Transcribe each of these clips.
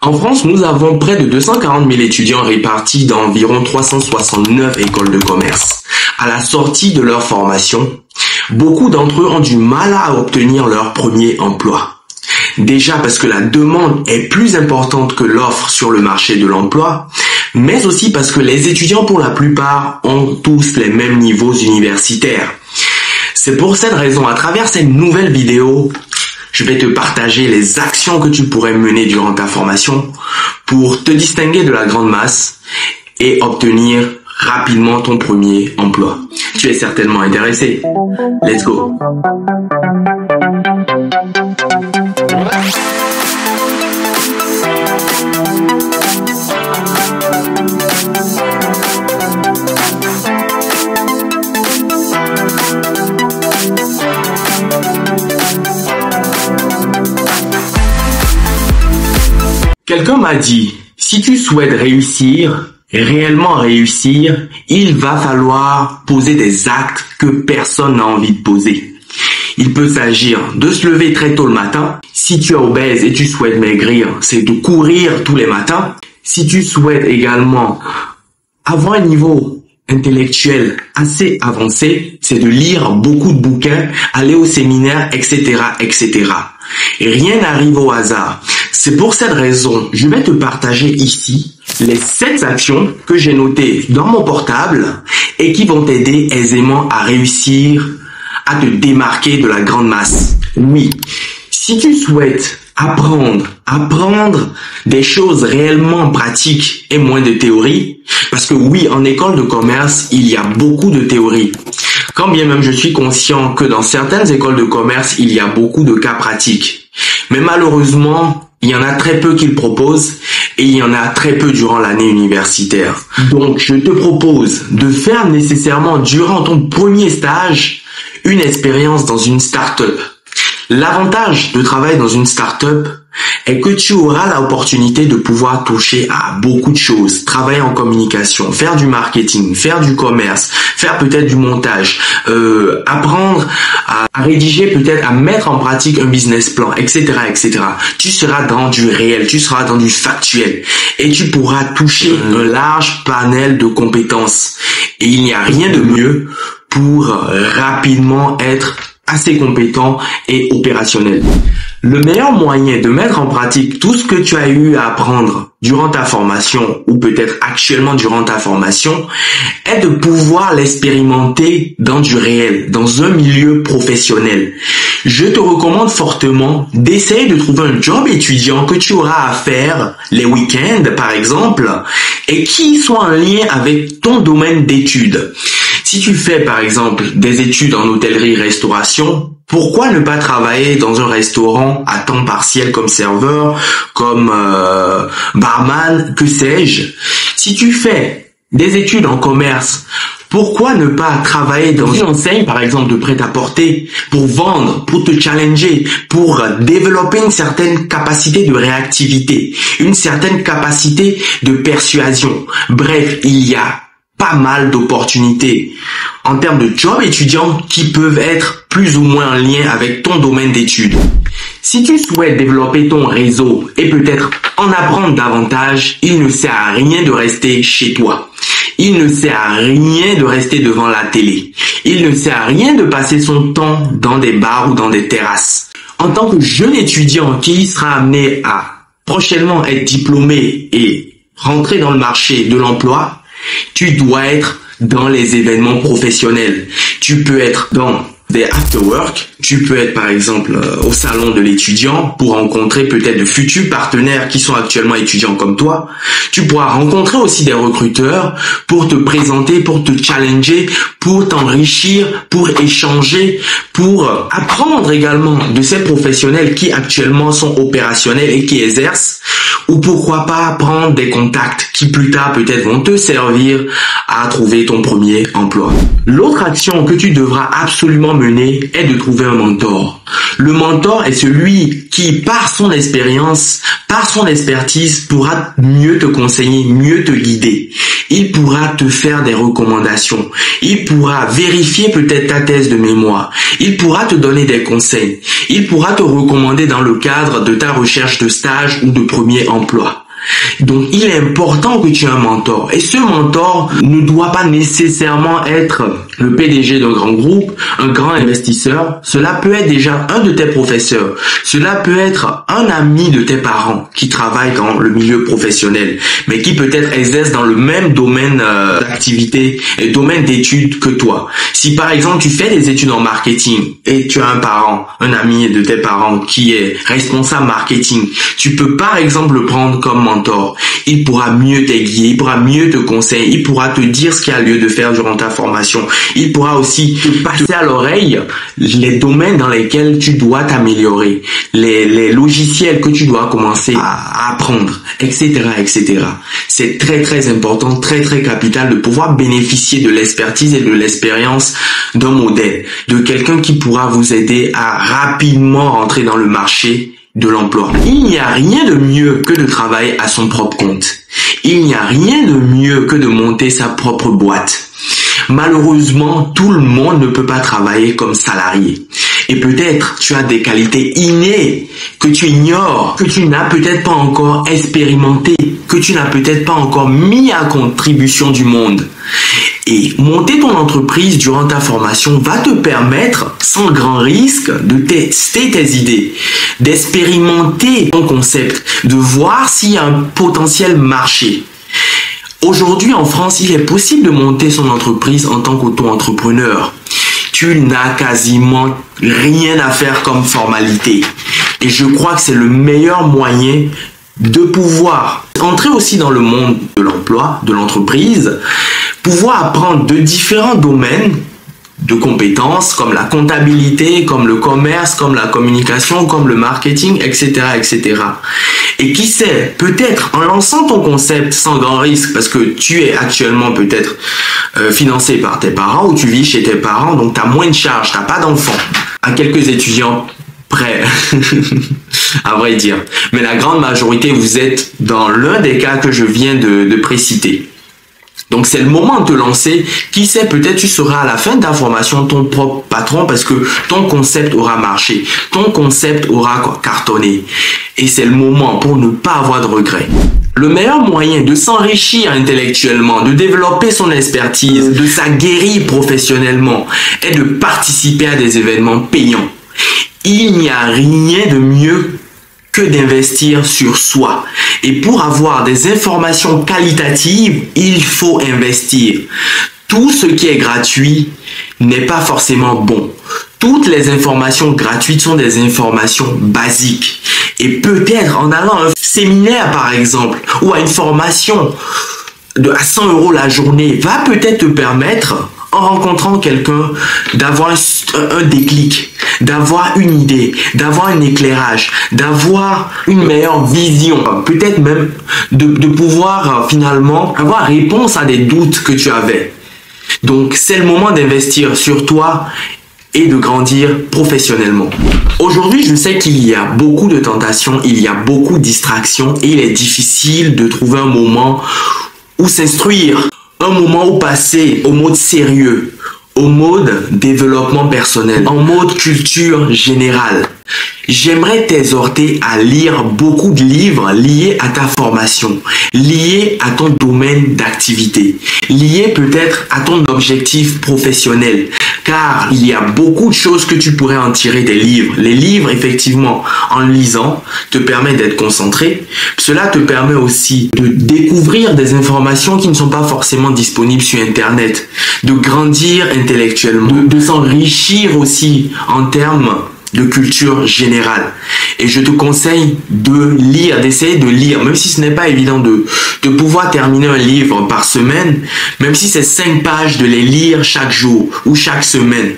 En France, nous avons près de 240 000 étudiants répartis dans environ 369 écoles de commerce. À la sortie de leur formation, beaucoup d'entre eux ont du mal à obtenir leur premier emploi. Déjà parce que la demande est plus importante que l'offre sur le marché de l'emploi, mais aussi parce que les étudiants pour la plupart ont tous les mêmes niveaux universitaires. C'est pour cette raison, à travers cette nouvelle vidéo, je vais te partager les actions que tu pourrais mener durant ta formation pour te distinguer de la grande masse et obtenir rapidement ton premier emploi. Tu es certainement intéressé. Let's go! Quelqu'un m'a dit, si tu souhaites réellement réussir, il va falloir poser des actes que personne n'a envie de poser. Il peut s'agir de se lever très tôt le matin. Si tu es obèse et tu souhaites maigrir, c'est de courir tous les matins. Si tu souhaites également avoir un niveau intellectuel assez avancé, c'est de lire beaucoup de bouquins, aller au séminaire, etc., etc. Et rien n'arrive au hasard. C'est pour cette raison, je vais te partager ici les 7 actions que j'ai notées dans mon portable et qui vont t'aider aisément à réussir à te démarquer de la grande masse. Oui, si tu souhaites apprendre des choses réellement pratiques et moins de théorie, parce que oui, en école de commerce, il y a beaucoup de théorie. Quand bien même je suis conscient que dans certaines écoles de commerce, il y a beaucoup de cas pratiques. Mais malheureusement, il y en a très peu qui le proposent et il y en a très peu durant l'année universitaire. Donc, je te propose de faire nécessairement durant ton premier stage une expérience dans une start-up. L'avantage de travailler dans une start-up est que tu auras l'opportunité de pouvoir toucher à beaucoup de choses, travailler en communication, faire du marketing, faire du commerce, faire peut-être du montage, apprendre à rédiger, peut-être à mettre en pratique un business plan, etc., etc. Tu seras dans du réel, tu seras dans du factuel et tu pourras toucher un large panel de compétences. Et il n'y a rien de mieux pour rapidement être assez compétent et opérationnel. Le meilleur moyen de mettre en pratique tout ce que tu as eu à apprendre durant ta formation ou peut-être actuellement durant ta formation est de pouvoir l'expérimenter dans du réel, dans un milieu professionnel. Je te recommande fortement d'essayer de trouver un job étudiant que tu auras à faire les week-ends par exemple et qui soit en lien avec ton domaine d'études. Si tu fais par exemple des études en hôtellerie-restauration, pourquoi ne pas travailler dans un restaurant à temps partiel comme serveur, comme barman, que sais-je? Si tu fais des études en commerce, pourquoi ne pas travailler dans une enseigne, par exemple, de prêt-à-porter, pour vendre, pour te challenger, pour développer une certaine capacité de réactivité, une certaine capacité de persuasion. Bref, il y a pas mal d'opportunités en termes de job étudiants qui peuvent être plus ou moins en lien avec ton domaine d'études. Si tu souhaites développer ton réseau et peut-être en apprendre davantage, il ne sert à rien de rester chez toi. Il ne sert à rien de rester devant la télé. Il ne sert à rien de passer son temps dans des bars ou dans des terrasses. En tant que jeune étudiant qui sera amené à prochainement être diplômé et rentrer dans le marché de l'emploi, tu dois être dans les événements professionnels. Tu peux être dans des after-work, tu peux être par exemple au salon de l'étudiant pour rencontrer peut-être de futurs partenaires qui sont actuellement étudiants comme toi. Tu pourras rencontrer aussi des recruteurs pour te présenter, pour te challenger, pour t'enrichir, pour échanger, pour apprendre également de ces professionnels qui actuellement sont opérationnels et qui exercent, ou pourquoi pas prendre des contacts qui plus tard peut-être vont te servir à trouver ton premier emploi. L'autre action que tu devras absolument mener est de trouver un mentor. Le mentor est celui qui, par son expérience, par son expertise, pourra mieux te conseiller, mieux te guider. Il pourra te faire des recommandations. Il pourra vérifier peut-être ta thèse de mémoire. Il pourra te donner des conseils. Il pourra te recommander dans le cadre de ta recherche de stage ou de premier emploi. Donc, il est important que tu aies un mentor. Et ce mentor ne doit pas nécessairement être le PDG d'un grand groupe, un grand investisseur. Cela peut être déjà un de tes professeurs. Cela peut être un ami de tes parents qui travaille dans le milieu professionnel, mais qui peut-être exerce dans le même domaine d'activité et domaine d'études que toi. Si par exemple, tu fais des études en marketing et tu as un parent, un ami de tes parents qui est responsable marketing, tu peux par exemple le prendre comme mentor. Il pourra mieux t'aiguiller, il pourra mieux te conseiller, il pourra te dire ce qu'il y a lieu de faire durant ta formation. Il pourra aussi te passer à l'oreille les domaines dans lesquels tu dois t'améliorer, les logiciels que tu dois commencer à apprendre, etc., etc. C'est très très important, très très capital de pouvoir bénéficier de l'expertise et de l'expérience d'un modèle, de quelqu'un qui pourra vous aider à rapidement rentrer dans le marché de l'emploi. Il n'y a rien de mieux que de travailler à son propre compte. Il n'y a rien de mieux que de monter sa propre boîte. Malheureusement, tout le monde ne peut pas travailler comme salarié. Et peut-être tu as des qualités innées que tu ignores, que tu n'as peut-être pas encore expérimenté, que tu n'as peut-être pas encore mis à contribution du monde. Et monter ton entreprise durant ta formation va te permettre, sans grand risque, de tester tes idées, d'expérimenter ton concept, de voir s'il y a un potentiel marché. Aujourd'hui, en France, il est possible de monter son entreprise en tant qu'auto-entrepreneur. Tu n'as quasiment rien à faire comme formalité. Et je crois que c'est le meilleur moyen de pouvoir entrer aussi dans le monde de l'emploi, de l'entreprise, pouvoir apprendre de différents domaines de compétences comme la comptabilité, comme le commerce, comme la communication, comme le marketing, etc., etc. Et qui sait, peut-être en lançant ton concept sans grand risque, parce que tu es actuellement peut-être financé par tes parents ou tu vis chez tes parents, donc tu as moins de charges, tu n'as pas d'enfants. À quelques étudiants près, à vrai dire. Mais la grande majorité, vous êtes dans l'un des cas que je viens de préciter. Donc c'est le moment de te lancer. Qui sait, peut-être tu seras à la fin de ta formation ton propre patron parce que ton concept aura marché. Ton concept aura cartonné. Et c'est le moment pour ne pas avoir de regrets. Le meilleur moyen de s'enrichir intellectuellement, de développer son expertise, de s'aguerrir professionnellement est de participer à des événements payants. Il n'y a rien de mieux que d'investir sur soi. Et pour avoir des informations qualitatives, il faut investir. Tout ce qui est gratuit n'est pas forcément bon. Toutes les informations gratuites sont des informations basiques. Et peut-être en allant à un séminaire par exemple, ou à une formation à 100 € la journée, va peut-être te permettre, en rencontrant quelqu'un, d'avoir un déclic, d'avoir une idée, d'avoir un éclairage, d'avoir une meilleure vision, peut-être même de pouvoir finalement avoir réponse à des doutes que tu avais. Donc c'est le moment d'investir sur toi et de grandir professionnellement. Aujourd'hui, je sais qu'il y a beaucoup de tentations, il y a beaucoup de distractions et il est difficile de trouver un moment où s'instruire. Un moment où passer au mode sérieux, au mode développement personnel, en mode culture générale. J'aimerais t'exhorter à lire beaucoup de livres liés à ta formation, liés à ton domaine d'activité, liés peut-être à ton objectif professionnel, car il y a beaucoup de choses que tu pourrais en tirer des livres. Les livres, effectivement, en lisant, te permettent d'être concentré. Cela te permet aussi de découvrir des informations qui ne sont pas forcément disponibles sur Internet, de grandir intellectuellement, de s'enrichir aussi en termes de culture générale. Et je te conseille de lire, d'essayer de lire, même si ce n'est pas évident de pouvoir terminer un livre par semaine, même si c'est 5 pages, de les lire chaque jour ou chaque semaine.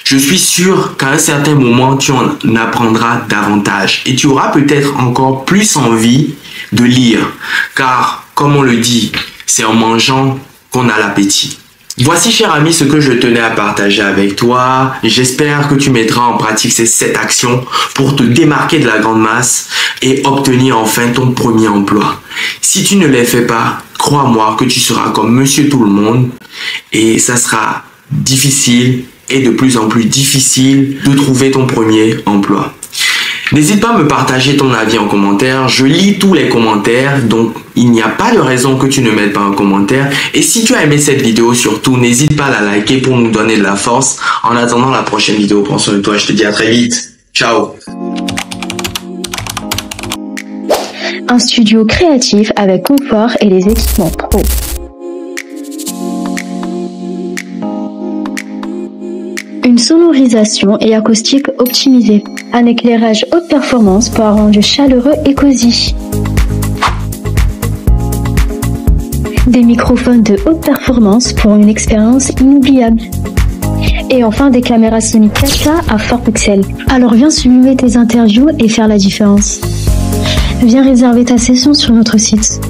Je suis sûr qu'à un certain moment, tu en apprendras davantage et tu auras peut-être encore plus envie de lire, car comme on le dit, c'est en mangeant qu'on a l'appétit. Voici, cher ami, ce que je tenais à partager avec toi. J'espère que tu mettras en pratique ces 7 actions pour te démarquer de la grande masse et obtenir enfin ton premier emploi. Si tu ne les fais pas, crois-moi que tu seras comme monsieur tout le monde et ça sera difficile et de plus en plus difficile de trouver ton premier emploi. N'hésite pas à me partager ton avis en commentaire. Je lis tous les commentaires, donc il n'y a pas de raison que tu ne mettes pas un commentaire. Et si tu as aimé cette vidéo, surtout, n'hésite pas à la liker pour nous donner de la force. En attendant la prochaine vidéo, prends soin de toi. Je te dis à très vite. Ciao. Un studio créatif avec confort et les équipements pro. Une sonorisation et acoustique optimisée. Un éclairage haute performance pour un rendu chaleureux et cosy. Des microphones de haute performance pour une expérience inoubliable. Et enfin des caméras Sony 4K à fort pixel. Alors viens sublimer tes interviews et faire la différence. Viens réserver ta session sur notre site.